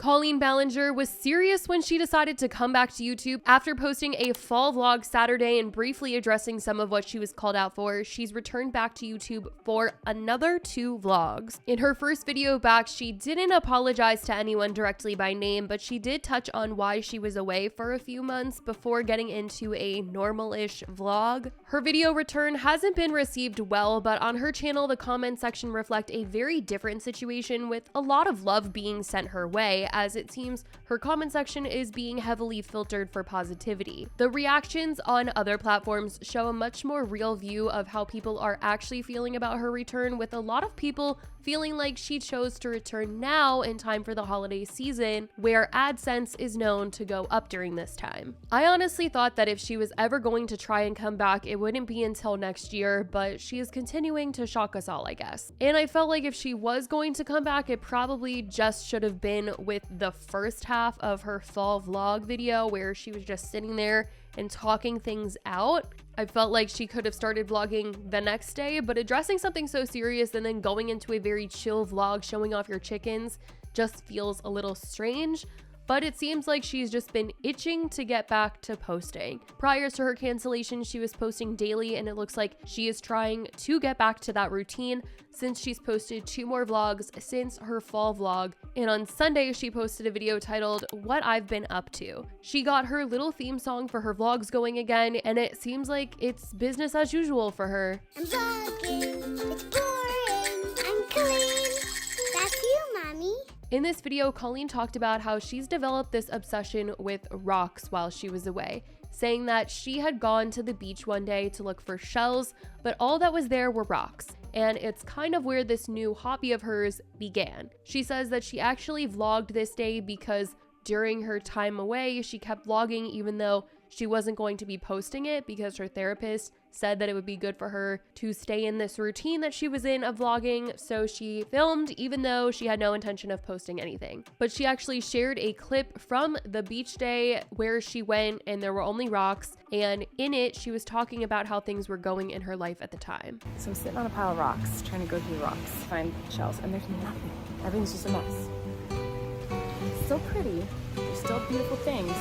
Colleen Ballinger was serious when she decided to come back to YouTube. After posting a fall vlog Saturday and briefly addressing some of what she was called out for, she's returned back to YouTube for another 2 vlogs. In her first video back, she didn't apologize to anyone directly by name, but she did touch on why she was away for a few months before getting into a normal-ish vlog. Her video return hasn't been received well, but on her channel, the comment section reflect a very different situation with a lot of love being sent her way, as it seems her comment section is being heavily filtered for positivity. The reactions on other platforms show a much more real view of how people are actually feeling about her return, with a lot of people feeling like she chose to return now in time for the holiday season, where AdSense is known to go up during this time. I honestly thought that if she was ever going to try and come back, it wouldn't be until next year, but she is continuing to shock us all, I guess. And I felt like if she was going to come back, it probably just should have been with the first half of her fall vlog video where she was just sitting there and talking things out. I felt like she could have started vlogging the next day, but addressing something so serious and then going into a very chill vlog showing off your chickens just feels a little strange. But it seems like she's just been itching to get back to posting. Prior to her cancellation, she was posting daily, and it looks like she is trying to get back to that routine since she's posted 2 more vlogs since her fall vlog. And on Sunday, she posted a video titled "What I've Been Up To." She got her little theme song for her vlogs going again, and it seems like it's business as usual for her. I'm vlogging, it's boring, I'm clean. That's you, Mommy. In this video, Colleen talked about how she's developed this obsession with rocks while she was away, saying that she had gone to the beach one day to look for shells, but all that was there were rocks. And it's kind of where this new hobby of hers began. She says that she actually vlogged this day because during her time away, she kept vlogging even though she wasn't going to be posting it because her therapist said that it would be good for her to stay in this routine that she was in of vlogging, so she filmed even though she had no intention of posting anything. But she actually shared a clip from the beach day where she went and there were only rocks, and in it she was talking about how things were going in her life at the time. So I'm sitting on a pile of rocks, trying to go through rocks, find shells, and there's nothing. Everything's just a mess. It's still pretty, there's still beautiful things.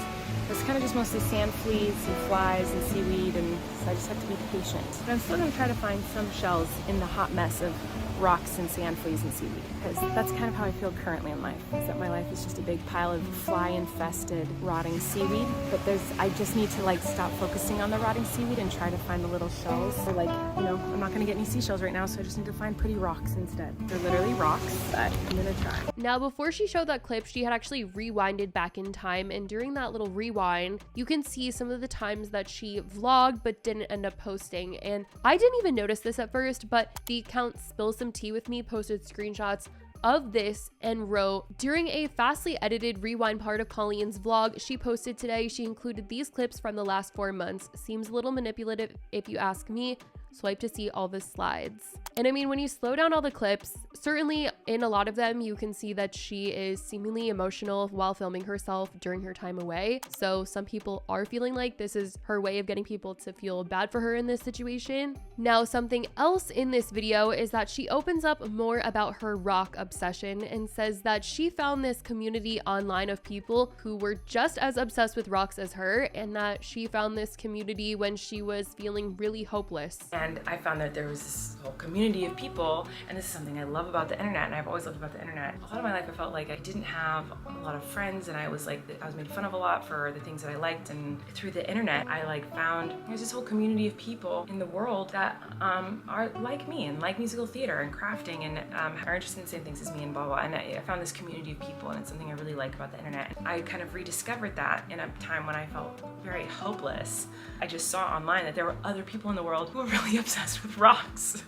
It's kind of just mostly sand fleas and flies and seaweed, and so I just have to be patient. But I'm still going to try to find some shells in the hot mess of rocks and sand fleas and seaweed, because that's kind of how I feel currently in life, is that my life is just a big pile of fly-infested rotting seaweed. But I just need to stop focusing on the rotting seaweed and try to find the little shells. Or I'm not going to get any seashells right now, so I just need to find pretty rocks instead. They're literally rocks, but I'm going to try. Now, before she showed that clip, she had actually rewinded back in time, and during that little rewind, you can see some of the times that she vlogged but didn't end up posting. And I didn't even notice this at first, but the account Spill Some Tea With Me posted screenshots of this and wrote, "During a fastly edited rewind part of Colleen's vlog she posted today, she included these clips from the last 4 months. Seems a little manipulative if you ask me. Swipe to see all the slides." And I mean, when you slow down all the clips, certainly in a lot of them, you can see that she is seemingly emotional while filming herself during her time away. So some people are feeling like this is her way of getting people to feel bad for her in this situation. Now, something else in this video is that she opens up more about her rock obsession and says that she found this community online of people who were just as obsessed with rocks as her, and that she found this community when she was feeling really hopeless. And I found that there was this whole community of people, and this is something I love about the internet, and I've always loved about the internet. A lot of my life I felt like I didn't have a lot of friends, and I was made fun of a lot for the things that I liked, and through the internet I found there's this whole community of people in the world that are like me and like musical theater and crafting and are interested in the same things as me and blah blah, and I found this community of people, and it's something I really like about the internet. I kind of rediscovered that in a time when I felt very hopeless. I just saw online that there were other people in the world who were really obsessed with rocks.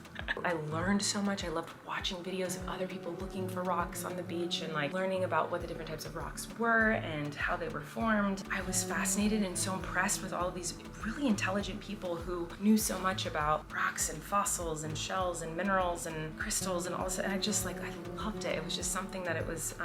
I learned so much. I loved watching videos of other people looking for rocks on the beach and learning about what the different types of rocks were and how they were formed. I was fascinated and so impressed with all of these really intelligent people who knew so much about rocks and fossils and shells and minerals and crystals and all this. And I loved it. It was just something that it was,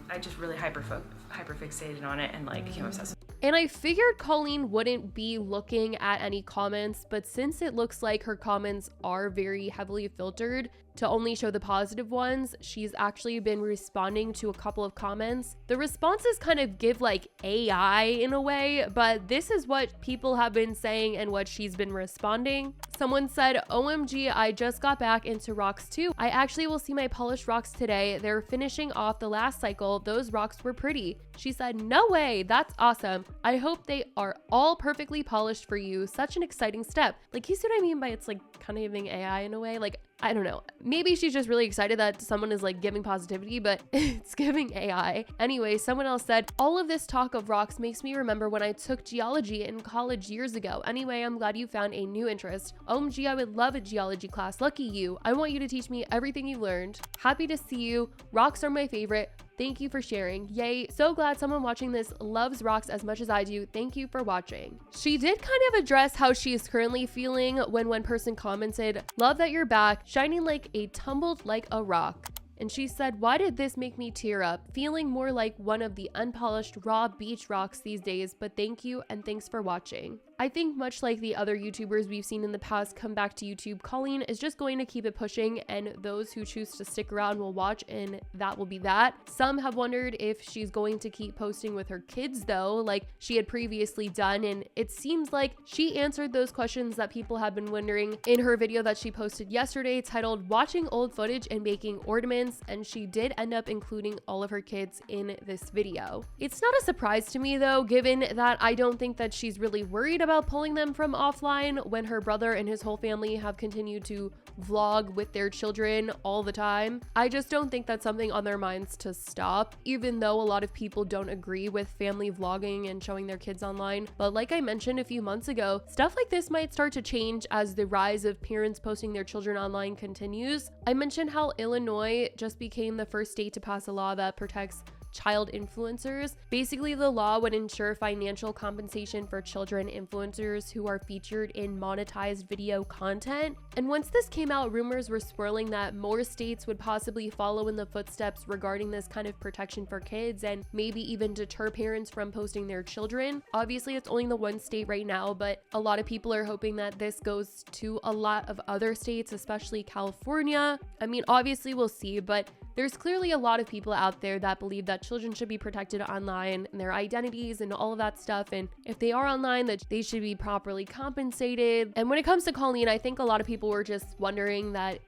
I just really hyper fixated on it and became obsessed with it. And I figured Colleen wouldn't be looking at any comments, but since it looks like her comments are very heavily filtered, to only show the positive ones. She's actually been responding to a couple of comments. The responses kind of give like AI in a way, but this is what people have been saying and what she's been responding. Someone said, OMG, I just got back into rocks too. I actually will see my polished rocks today. They're finishing off the last cycle. Those rocks were pretty. She said, no way, that's awesome. I hope they are all perfectly polished for you. Such an exciting step. Like, you see what I mean by it's like kind of giving AI in a way? Like, I don't know. Maybe she's just really excited that someone is like giving positivity, but it's giving AI. Anyway, someone else said, all of this talk of rocks makes me remember when I took geology in college years ago. Anyway, I'm glad you found a new interest. OMG, I would love a geology class. Lucky you. I want you to teach me everything you've learned. Happy to see you. Rocks are my favorite. Thank you for sharing. Yay. So glad someone watching this loves rocks as much as I do. Thank you for watching. She did kind of address how she is currently feeling when one person commented, love that you're back, shining like a tumbled like a rock. And she said, why did this make me tear up? Feeling more like one of the unpolished raw beach rocks these days, but thank you and thanks for watching. I think much like the other YouTubers we've seen in the past come back to YouTube, Colleen is just going to keep it pushing, and those who choose to stick around will watch, and that will be that. Some have wondered if she's going to keep posting with her kids though, like she had previously done, and it seems like she answered those questions that people have been wondering in her video that she posted yesterday titled Watching Old Footage and Making Ornaments, and she did end up including all of her kids in this video. It's not a surprise to me though, given that I don't think that she's really worried about pulling them from offline when her brother and his whole family have continued to vlog with their children all the time. I just don't think that's something on their minds to stop, even though a lot of people don't agree with family vlogging and showing their kids online. But like I mentioned a few months ago, stuff like this might start to change as the rise of parents posting their children online continues. I mentioned how Illinois just became the first state to pass a law that protects child influencers. Basically, the law would ensure financial compensation for children influencers who are featured in monetized video content. And once this came out, rumors were swirling that more states would possibly follow in the footsteps regarding this kind of protection for kids and maybe even deter parents from posting their children. Obviously, it's only the one state right now, but a lot of people are hoping that this goes to a lot of other states, especially California. I mean, obviously we'll see, but there's clearly a lot of people out there that believe that children should be protected online and their identities and all of that stuff. And if they are online, that they should be properly compensated. And when it comes to Colleen, I think a lot of people were just wondering that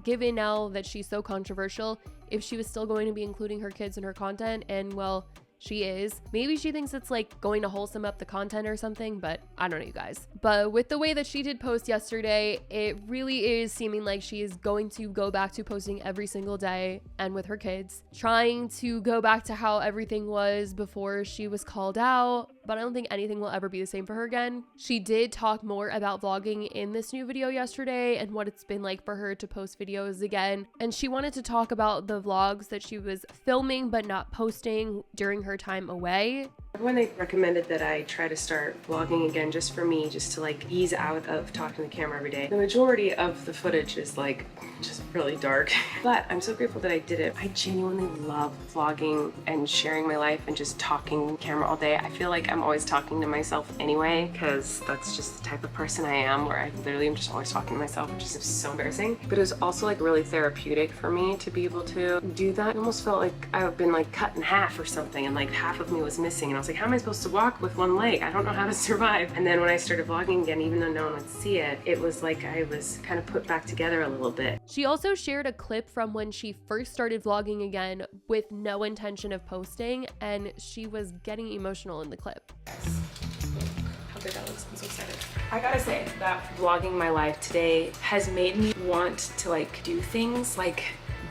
given now that she's so controversial, if she was still going to be including her kids in her content. And well, she is. Maybe she thinks it's like going to wholesome up the content or something, but I don't know, you guys. But with the way that she did post yesterday, it really is seeming like she is going to go back to posting every single day and with her kids, trying to go back to how everything was before she was called out. But I don't think anything will ever be the same for her again. She did talk more about vlogging in this new video yesterday and what it's been like for her to post videos again. And she wanted to talk about the vlogs that she was filming but not posting during her time away. When they recommended that I try to start vlogging again just for me, just to like ease out of talking to the camera every day. The majority of the footage is like just really dark, but I'm so grateful that I did it. I genuinely love vlogging and sharing my life and just talking to the camera all day. I feel like I'm always talking to myself anyway, because that's just the type of person I am, where I literally am just always talking to myself, which is so embarrassing. But it was also like really therapeutic for me to be able to do that. It almost felt like I've been like cut in half or something, and like half of me was missing, and I was like, how am I supposed to walk with one leg? I don't know how to survive. And then when I started vlogging again, even though no one would see it, it was like I was kind of put back together a little bit. She also shared a clip from when she first started vlogging again with no intention of posting, and she was getting emotional in the clip. How good that looks. I'm so excited. I gotta say that vlogging my life today has made me want to like do things like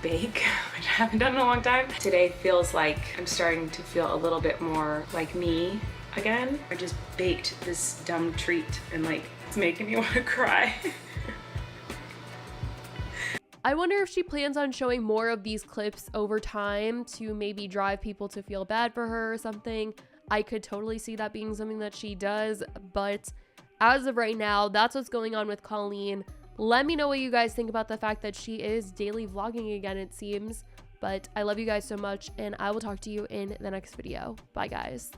bake, which I haven't done in a long time. Today feels like I'm starting to feel a little bit more like me again. I just baked this dumb treat and like it's making me want to cry. I wonder if she plans on showing more of these clips over time to maybe drive people to feel bad for her or something. I could totally see that being something that she does, but as of right now, that's what's going on with Colleen. Let me know what you guys think about the fact that she is daily vlogging again, it seems. But I love you guys so much, and I will talk to you in the next video. Bye, guys.